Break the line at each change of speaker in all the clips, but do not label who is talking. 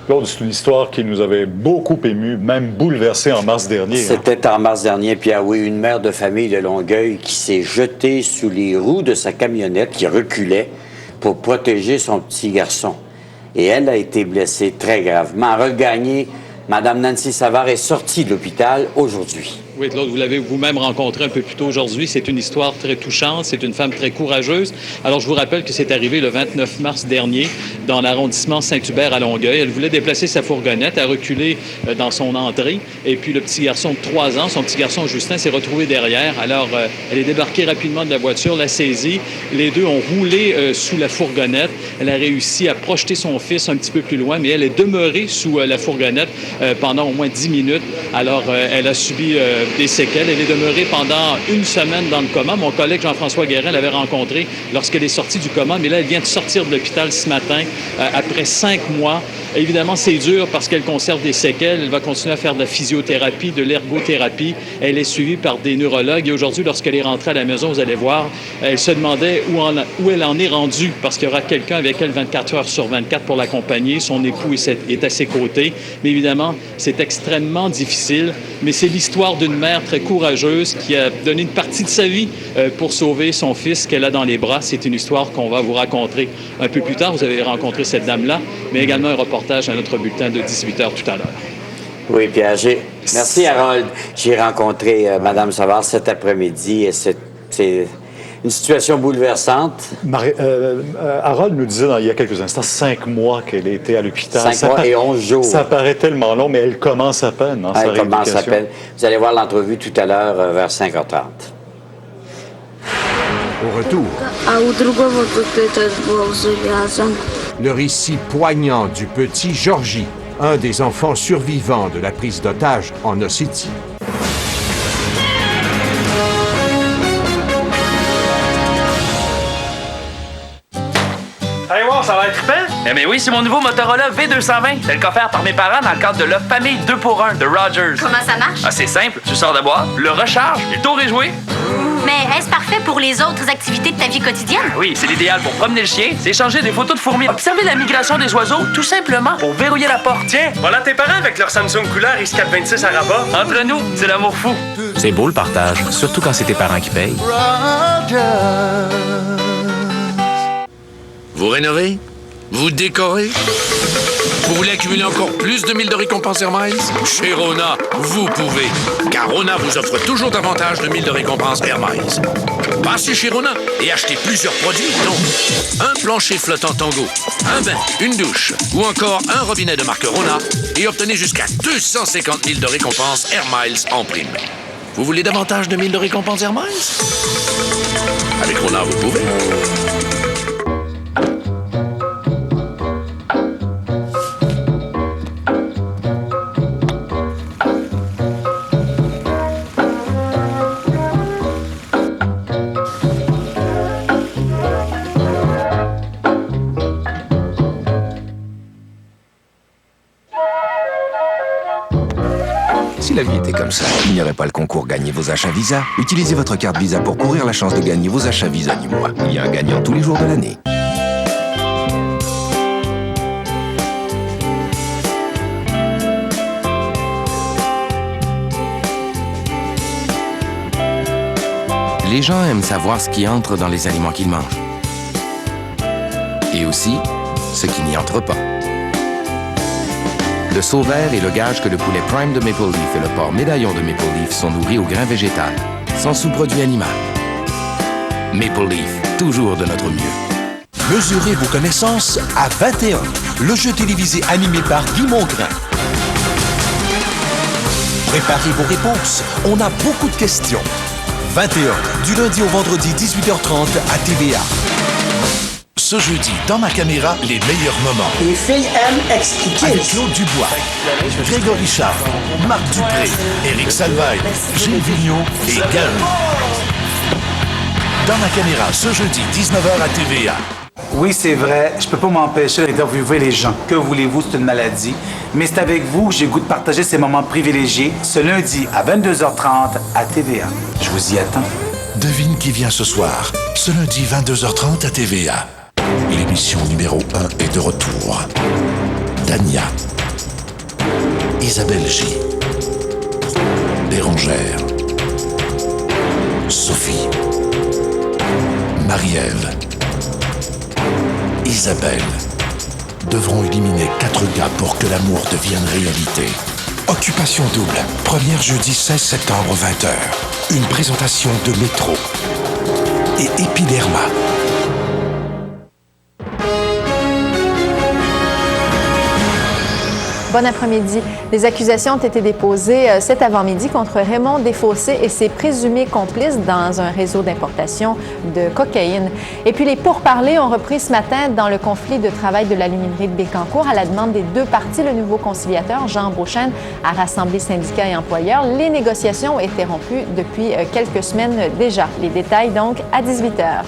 Claude, c'est une histoire qui nous avait beaucoup ému, même bouleversé en mars dernier.
C'était en mars dernier, Pierre, oui, une mère de famille de Longueuil qui s'est jetée sous les roues de sa camionnette qui reculait pour protéger son petit garçon. Et elle a été blessée très gravement. Regagnée, Mme Nancy Savard est sortie de l'hôpital aujourd'hui.
Oui, Claude, vous l'avez vous-même rencontré un peu plus tôt aujourd'hui. C'est une histoire très touchante. C'est une femme très courageuse. Alors, je vous rappelle que c'est arrivé le 29 mars dernier dans l'arrondissement Saint-Hubert à Longueuil. Elle voulait déplacer sa fourgonnette, a reculé dans son entrée. Et puis, le petit garçon de 3 ans, son petit garçon Justin, s'est retrouvé derrière. Alors, elle est débarquée rapidement de la voiture, l'a saisie. Les deux ont roulé sous la fourgonnette. Elle a réussi à projeter son fils un petit peu plus loin, mais elle est demeurée sous la fourgonnette pendant au moins 10 minutes. Alors, elle a subi des séquelles. Elle est demeurée pendant une semaine dans le coma. Mon collègue Jean-François Guérin l'avait rencontrée lorsqu'elle est sortie du coma, mais là, elle vient de sortir de l'hôpital ce matin après 5 mois. Évidemment, c'est dur parce qu'elle conserve des séquelles. Elle va continuer à faire de la physiothérapie, de l'ergothérapie. Elle est suivie par des neurologues. Et aujourd'hui, lorsqu'elle est rentrée à la maison, vous allez voir, elle se demandait où elle en est rendue parce qu'il y aura quelqu'un avec elle 24 heures sur 24 pour l'accompagner. Son époux est à ses côtés. Mais évidemment, c'est extrêmement difficile. Mais c'est l'histoire d'une mère très courageuse qui a donné une partie de sa vie pour sauver son fils qu'elle a dans les bras. C'est une histoire qu'on va vous raconter un peu plus tard. Vous avez rencontré cette dame-là, mais également un reportage à notre bulletin de 18h tout à l'heure.
Oui, Pierre. Merci, Harold. J'ai rencontré Mme Savard cet après-midi et c'est une situation bouleversante.
Harold nous disait il y a quelques instants 5 mois qu'elle était à l'hôpital.
5 mois et 11 jours.
Ça paraît tellement long, mais elle commence à peine dans sa rééducation. Elle commence à peine.
Vous allez voir l'entrevue tout à l'heure vers 5h30.
Au retour, le récit poignant du petit Georgie, un des enfants survivants de la prise d'otage en Ossétie.
Allez voir, ça va être trippant?
Eh bien oui, c'est mon nouveau Motorola V220. C'est le offert par mes parents dans le cadre de l'offre famille 2 pour 1 de Rogers.
Comment ça marche?
Ah, c'est simple. Tu sors de boîte, le recharge, et le tour est joué.
Mais est-ce parfait pour les autres activités de ta vie quotidienne?
Oui, c'est l'idéal pour promener le chien, s'échanger des photos de fourmis, observer la migration des oiseaux, tout simplement pour verrouiller la porte.
Tiens, voilà tes parents avec leur Samsung couleur X426 à rabat.
Entre nous, c'est l'amour fou.
C'est beau le partage, surtout quand c'est tes parents qui payent.
Vous rénovez? Vous décorez? Vous voulez accumuler encore plus de 1000 de récompenses Air Miles? Chez Rona, vous pouvez. Car Rona vous offre toujours davantage de 1000 de récompenses Air Miles. Passez chez Rona et achetez plusieurs produits, dont un plancher flottant Tango, un bain, une douche ou encore un robinet de marque Rona et obtenez jusqu'à 250 000 de récompenses Air Miles en prime. Vous voulez davantage de 1000 de récompenses Air Miles? Avec Rona, vous pouvez.
Si la vie était comme ça, il n'y aurait pas le concours Gagnez vos achats Visa. Utilisez votre carte Visa pour courir la chance de gagner vos achats Visa du mois. Il y a un gagnant tous les jours de l'année. Les gens aiment savoir ce qui entre dans les aliments qu'ils mangent. Et aussi, ce qui n'y entre pas. Le Sauvert est le gage que le poulet Prime de Maple Leaf et le porc Médaillon de Maple Leaf sont nourris au grain végétal, sans sous-produit animal. Maple Leaf, toujours de notre mieux.
Mesurez vos connaissances à 21, le jeu télévisé animé par Guy Mongrain. Préparez vos réponses, on a beaucoup de questions. 21, du lundi au vendredi 18h30 à TVA. Ce jeudi, dans ma caméra, les meilleurs moments.
Les filles aiment expliquer.
Avec Claude Dubois, Grégory Charles, Marc Dupré, Éric Salvaille, Gilles Vigneault et Gary. Dans ma caméra, ce jeudi, 19h à TVA.
Oui, c'est vrai, je peux pas m'empêcher d'interviewer les gens. Que voulez-vous, c'est une maladie. Mais c'est avec vous que j'ai le goût de partager ces moments privilégiés ce lundi à 22h30 à TVA. Je vous y attends.
Devine qui vient ce soir, ce lundi 22h30 à TVA. L'émission numéro 1 est de retour. Dania, Isabelle J. Bérangère. Sophie. Marie-Ève. Isabelle. Devront éliminer 4 gars pour que l'amour devienne réalité. Occupation double. Première jeudi 16 septembre 20h. Une présentation de Métro et Épiderma.
Bon après-midi. Des accusations ont été déposées cet avant-midi contre Raymond Desfossés et ses présumés complices dans un réseau d'importation de cocaïne. Et puis les pourparlers ont repris ce matin dans le conflit de travail de l'aluminerie de Bécancour à la demande des deux parties. Le nouveau conciliateur, Jean Beauchesne, a rassemblé syndicats et employeurs. Les négociations ont été rompues depuis quelques semaines déjà. Les détails donc à 18h.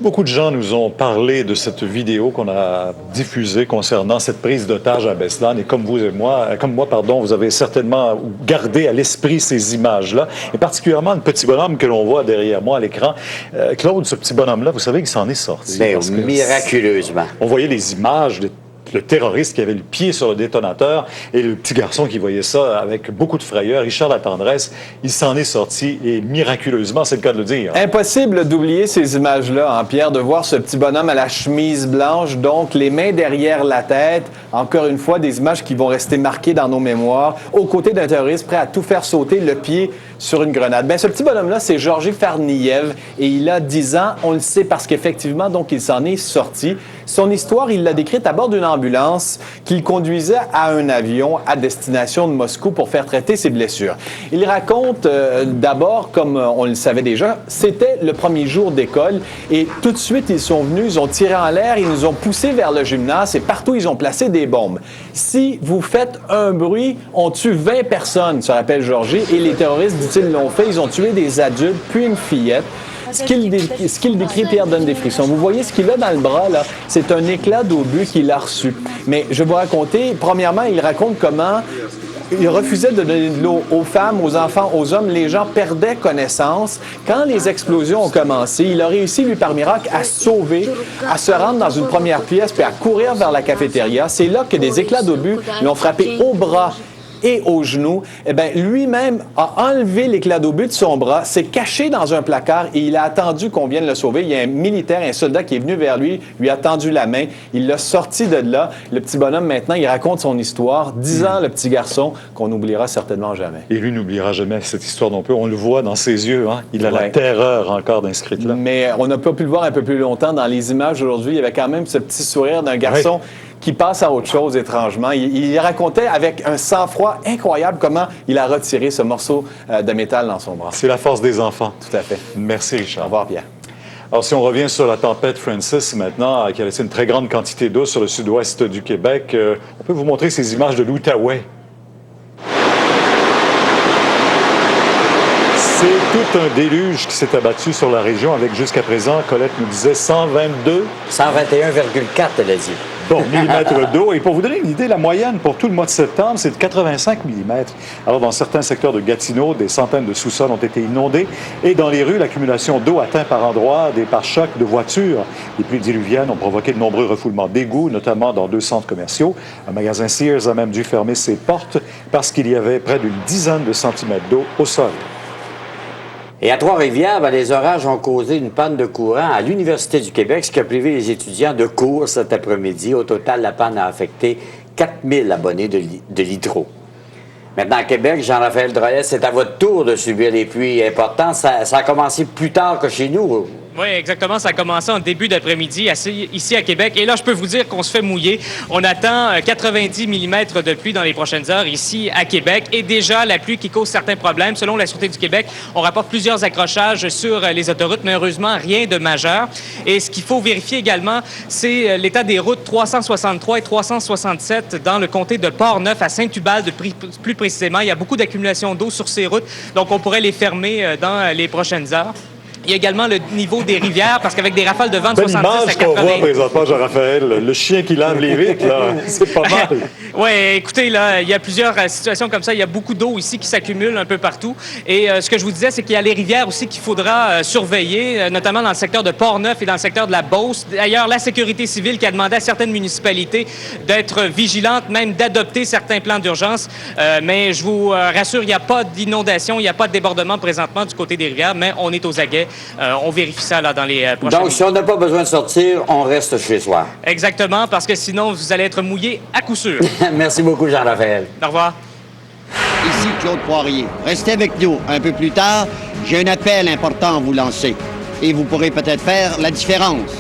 Beaucoup de gens nous ont parlé de cette vidéo qu'on a diffusée concernant cette prise d'otage à Beslan. Et comme moi, vous avez certainement gardé à l'esprit ces images-là. Et particulièrement le petit bonhomme que l'on voit derrière moi à l'écran. Claude, ce petit bonhomme-là, vous savez qu'il s'en est sorti.
Miraculeusement.
On voyait les images le terroriste qui avait le pied sur le détonateur et le petit garçon qui voyait ça avec beaucoup de frayeur, Richard Latendresse, il s'en est sorti et miraculeusement, c'est le cas de le dire.
Impossible d'oublier ces images-là, hein, Pierre, de voir ce petit bonhomme à la chemise blanche, donc les mains derrière la tête. Encore une fois, des images qui vont rester marquées dans nos mémoires, aux côtés d'un terroriste prêt à tout faire sauter, le pied sur une grenade. Bien, ce petit bonhomme-là, c'est Georgi Farniev et il a 10 ans. On le sait parce qu'effectivement, donc, il s'en est sorti. Son histoire, il l'a décrite à bord d'une ambulance qu'il conduisait à un avion à destination de Moscou pour faire traiter ses blessures. Il raconte d'abord, comme on le savait déjà, c'était le premier jour d'école et tout de suite, ils sont venus, ils ont tiré en l'air, ils nous ont poussés vers le gymnase et partout, ils ont placé des bombes. Si vous faites un bruit, on tue 20 personnes, se rappelle Georgi, et les terroristes, dit-il, l'ont fait, ils ont tué des adultes puis une fillette. Ce qu'il décrit, Pierre, donne des frissons. Vous voyez ce qu'il a dans le bras, là, c'est un éclat d'obus qu'il a reçu. Mais je vais vous raconter, premièrement, il raconte comment il refusait de donner de l'eau aux femmes, aux enfants, aux hommes. Les gens perdaient connaissance. Quand les explosions ont commencé, il a réussi, lui, par miracle, à se sauver, à se rendre dans une première pièce, puis à courir vers la cafétéria. C'est là que des éclats d'obus l'ont frappé au bras et aux genoux. Eh bien, lui-même a enlevé l'éclat d'obus de son bras, s'est caché dans un placard et il a attendu qu'on vienne le sauver. Il y a un militaire, un soldat qui est venu vers lui, lui a tendu la main. Il l'a sorti de là. Le petit bonhomme, maintenant, il raconte son histoire. 10 ans, le petit garçon, qu'on n'oubliera certainement jamais. Et lui n'oubliera jamais cette histoire non plus. On le voit dans ses yeux. Hein? Il a la terreur encore d'inscrite là. Mais on n'a pas pu le voir un peu plus longtemps dans les images aujourd'hui. Il y avait quand même ce petit sourire d'un garçon qui passe à autre chose étrangement. Il racontait avec un sang-froid incroyable comment il a retiré ce morceau de métal dans son bras. C'est la force des enfants. Tout à fait. Merci, Richard. Au revoir, Pierre. Alors, si on revient sur la tempête Francis maintenant, qui a laissé une très grande quantité d'eau sur le sud-ouest du Québec, on peut vous montrer ces images de l'Outaouais. C'est tout un déluge qui s'est abattu sur la région avec, jusqu'à présent, Colette nous disait 122...
121,4, elle a dit.
Bon, millimètres d'eau. Et pour vous donner une idée, la moyenne pour tout le mois de septembre, c'est de 85 millimètres. Alors, dans certains secteurs de Gatineau, des centaines de sous-sols ont été inondés. Et dans les rues, l'accumulation d'eau atteint par endroits des pare-chocs de voitures. Les pluies diluviennes ont provoqué de nombreux refoulements d'égouts, notamment dans 2 centres commerciaux. Un magasin Sears a même dû fermer ses portes parce qu'il y avait près d'une dizaine de centimètres d'eau au sol.
Et à Trois-Rivières, les orages ont causé une panne de courant à l'Université du Québec, ce qui a privé les étudiants de cours cet après-midi. Au total, la panne a affecté 4000 abonnés de l'ITRO. Maintenant, à Québec, Jean-Raphaël Drolet, c'est à votre tour de subir les pluies importantes. Ça a commencé plus tard que chez nous.
Oui, exactement. Ça a commencé en début d'après-midi ici à Québec. Et là, je peux vous dire qu'on se fait mouiller. On attend 90 mm de pluie dans les prochaines heures ici à Québec. Et déjà, la pluie qui cause certains problèmes. Selon la Sûreté du Québec, on rapporte plusieurs accrochages sur les autoroutes, mais heureusement, rien de majeur. Et ce qu'il faut vérifier également, c'est l'état des routes 363 et 367 dans le comté de Port-Neuf à Saint-Ubalde, plus précisément. Il y a beaucoup d'accumulation d'eau sur ces routes, donc on pourrait les fermer dans les prochaines heures. Il y a également le niveau des rivières, parce qu'avec des rafales de vent de
Belle
70 à
image qu'on
80...
voit présentement, Jean-Raphaël, le chien qui lave les vitres, là, c'est pas mal.
Oui, écoutez, là, il y a plusieurs situations comme ça. Il y a beaucoup d'eau ici qui s'accumule un peu partout. Et ce que je vous disais, c'est qu'il y a les rivières aussi qu'il faudra surveiller, notamment dans le secteur de Port-Neuf et dans le secteur de la Beauce. D'ailleurs, la sécurité civile qui a demandé à certaines municipalités d'être vigilantes, même d'adopter certains plans d'urgence. Mais je vous rassure, il n'y a pas d'inondation, il n'y a pas de débordement présentement du côté des rivières, mais on est aux aguets. On vérifie ça là, dans les prochaines
Donc, si on n'a pas besoin de sortir, on reste chez soi.
Exactement, parce que sinon, vous allez être mouillé à coup sûr.
Merci beaucoup, Jean-Raphaël.
Au revoir.
Ici Claude Poirier. Restez avec nous. Un peu plus tard, j'ai un appel important à vous lancer. Et vous pourrez peut-être faire la différence.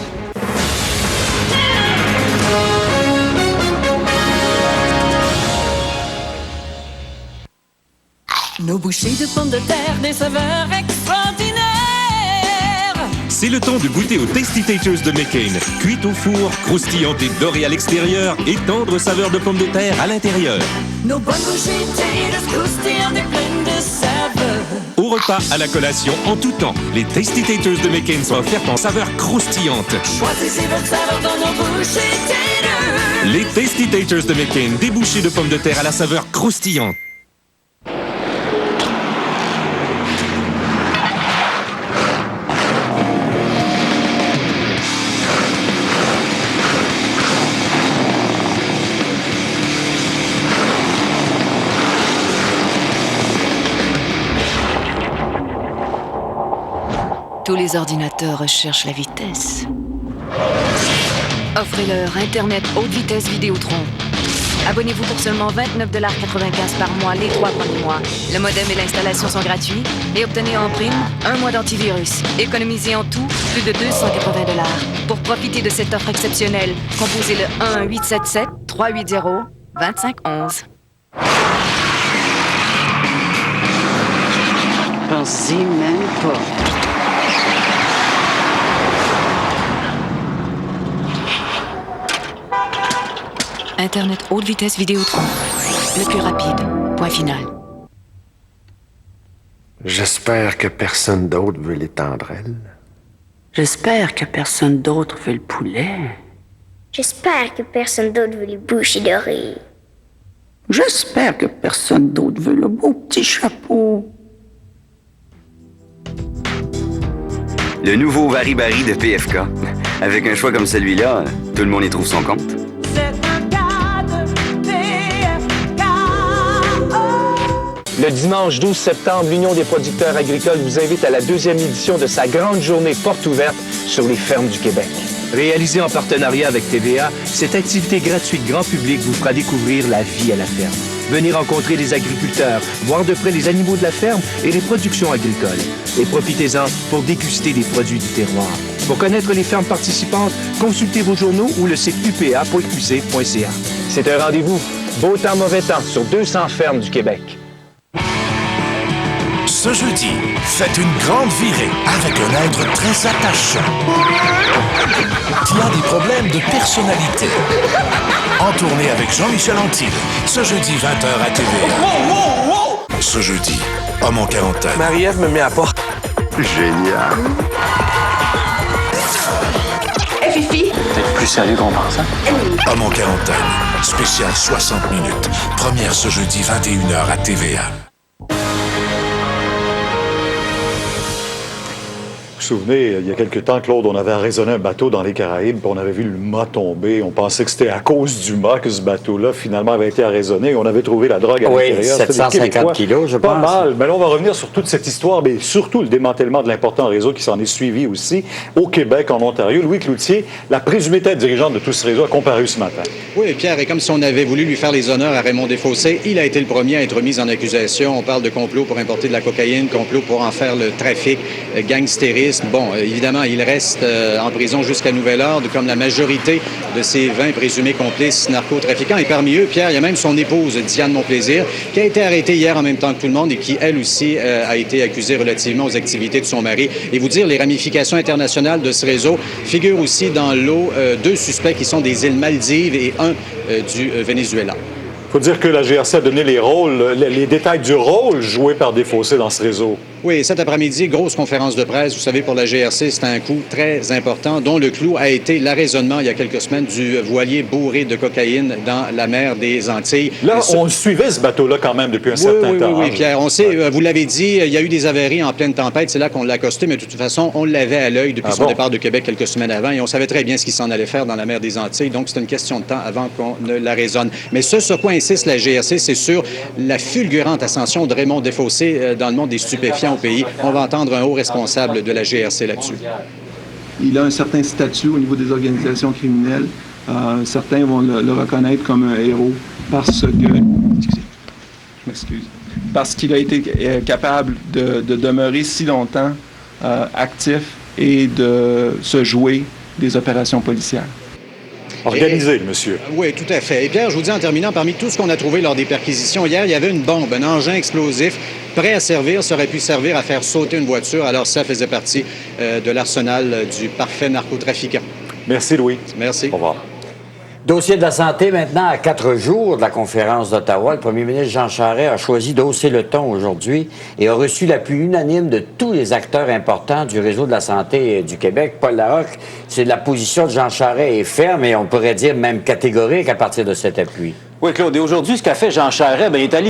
Nos bouchées de pommes de terre, des saveurs extraordinaires.
C'est le temps de goûter aux Tasty Taters de McCain. Cuites au four, croustillantes et dorées à l'extérieur et tendres saveurs de pommes de terre à l'intérieur.
Nos bonnes bouchées taters croustillantes et pleines de saveurs.
Au repas, à la collation, en tout temps, les Tasty Taters de McCain sont offertes en saveurs croustillantes.
Choisissez votre saveur dans nos bouchées taters.
Les Tasty Taters de McCain, des bouchées de pommes de terre à la saveur croustillante.
Tous les ordinateurs recherchent la vitesse. Offrez-leur Internet haute vitesse Vidéotron. Abonnez-vous pour seulement 29,95 $ par mois les 3 premiers mois. Le modem et l'installation sont gratuits et obtenez en prime 1 mois d'antivirus. Économisez en tout plus de 280 $. Pour profiter de cette offre exceptionnelle, composez le 1-877-380-2511.
Pensez même pas.
Internet haute vitesse Vidéotron. Le plus rapide. Point final.
J'espère que personne d'autre veut les tendrelles.
J'espère que personne d'autre veut le poulet.
J'espère que personne d'autre veut les bouchées dorées.
J'espère que personne d'autre veut le beau petit chapeau.
Le nouveau Vari-Bari de PFK. Avec un choix comme celui-là, tout le monde y trouve son compte.
Le dimanche 12 septembre, l'Union des producteurs agricoles vous invite à la 2e édition de sa grande journée porte ouverte sur les fermes du Québec. Réalisée en partenariat avec TVA, cette activité gratuite grand public vous fera découvrir la vie à la ferme. Venez rencontrer les agriculteurs, voir de près les animaux de la ferme et les productions agricoles. Et profitez-en pour déguster des produits du terroir. Pour connaître les fermes participantes, consultez vos journaux ou le site upa.qc.ca. C'est un rendez-vous beau temps, mauvais temps sur 200 fermes du Québec.
Ce jeudi, faites une grande virée avec un être très attachant qui a des problèmes de personnalité. En tournée avec Jean-Michel Antille, ce jeudi 20h à TVA. Ce jeudi, homme en quarantaine.
Marie-Ève me met à porte. Génial.
Hey, Fifi!
Peut-être plus sérieux qu'on pense, hein?
Homme en quarantaine, spécial 60 minutes. Première ce jeudi 21h à TVA.
Vous vous souvenez, il y a quelque temps, Claude, on avait arraisonné un bateau dans les Caraïbes, puis on avait vu le mât tomber. On pensait que c'était à cause du mât que ce bateau-là, finalement, avait été arraisonné. On avait trouvé la drogue à l'intérieur.
Oui, 750 kilos, je pense.
Pas mal. Mais là, on va revenir sur toute cette histoire, mais surtout le démantèlement de l'important réseau qui s'en est suivi aussi au Québec, en Ontario. Louis Cloutier, la présumée tête dirigeante de tout ce réseau, a comparu ce matin.
Oui, Pierre, et comme si on avait voulu lui faire les honneurs à Raymond Desfossés, il a été le premier à être mis en accusation. On parle de complot pour importer de la cocaïne, complot pour en faire le trafic, gangstérisme. Bon, évidemment, il reste en prison jusqu'à nouvel ordre, comme la majorité de ces 20 présumés complices narcotrafiquants. Et parmi eux, Pierre, il y a même son épouse, Diane Monplaisir, qui a été arrêtée hier en même temps que tout le monde et qui, elle aussi, a été accusée relativement aux activités de son mari. Et vous dire, les ramifications internationales de ce réseau figurent aussi dans l'eau 2 suspects qui sont des îles Maldives et un du Venezuela.
Il faut dire que la GRC a donné les détails du rôle joué par Desfossés dans ce réseau.
Oui, cet après-midi, grosse conférence de presse. Vous savez, pour la GRC, c'est un coup très important dont le clou a été l'arraisonnement il y a quelques semaines du voilier bourré de cocaïne dans la mer des Antilles.
Là, on suivait ce bateau-là quand même depuis un certain temps.
Oui, Pierre. On sait, vous l'avez dit, il y a eu des avaries en pleine tempête. C'est là qu'on l'a accosté, mais de toute façon, on l'avait à l'œil depuis son départ de Québec quelques semaines avant et on savait très bien ce qu'il s'en allait faire dans la mer des Antilles. Donc, c'est une question de temps avant qu'on ne l'arraisonne. Mais ce sur quoi insiste la GRC, c'est sur la fulgurante ascension de Raymond Desfossés dans le monde des stupéfiants au pays. On va entendre un haut responsable de la GRC là-dessus.
Il a un certain statut au niveau des organisations criminelles. Certains vont le reconnaître comme un héros parce que... Excusez, je m'excuse. Parce qu'il a été capable de demeurer si longtemps actif et de se jouer des opérations policières.
Organisé, le monsieur.
Oui, tout à fait. Et Pierre, je vous dis en terminant, parmi tout ce qu'on a trouvé lors des perquisitions hier, il y avait une bombe, un engin explosif prêt à servir, ça aurait pu servir à faire sauter une voiture. Alors ça faisait partie de l'arsenal du parfait narcotrafiquant.
Merci, Louis.
Merci.
Au revoir.
Dossier de la santé maintenant, à 4 jours de la conférence d'Ottawa. Le premier ministre Jean Charest a choisi d'hausser le ton aujourd'hui et a reçu l'appui unanime de tous les acteurs importants du réseau de la santé du Québec. Paul Larocque, c'est la position de Jean Charest est ferme et on pourrait dire même catégorique à partir de cet appui.
Oui, Claude. Et aujourd'hui, ce qu'a fait Jean Charest, il est allé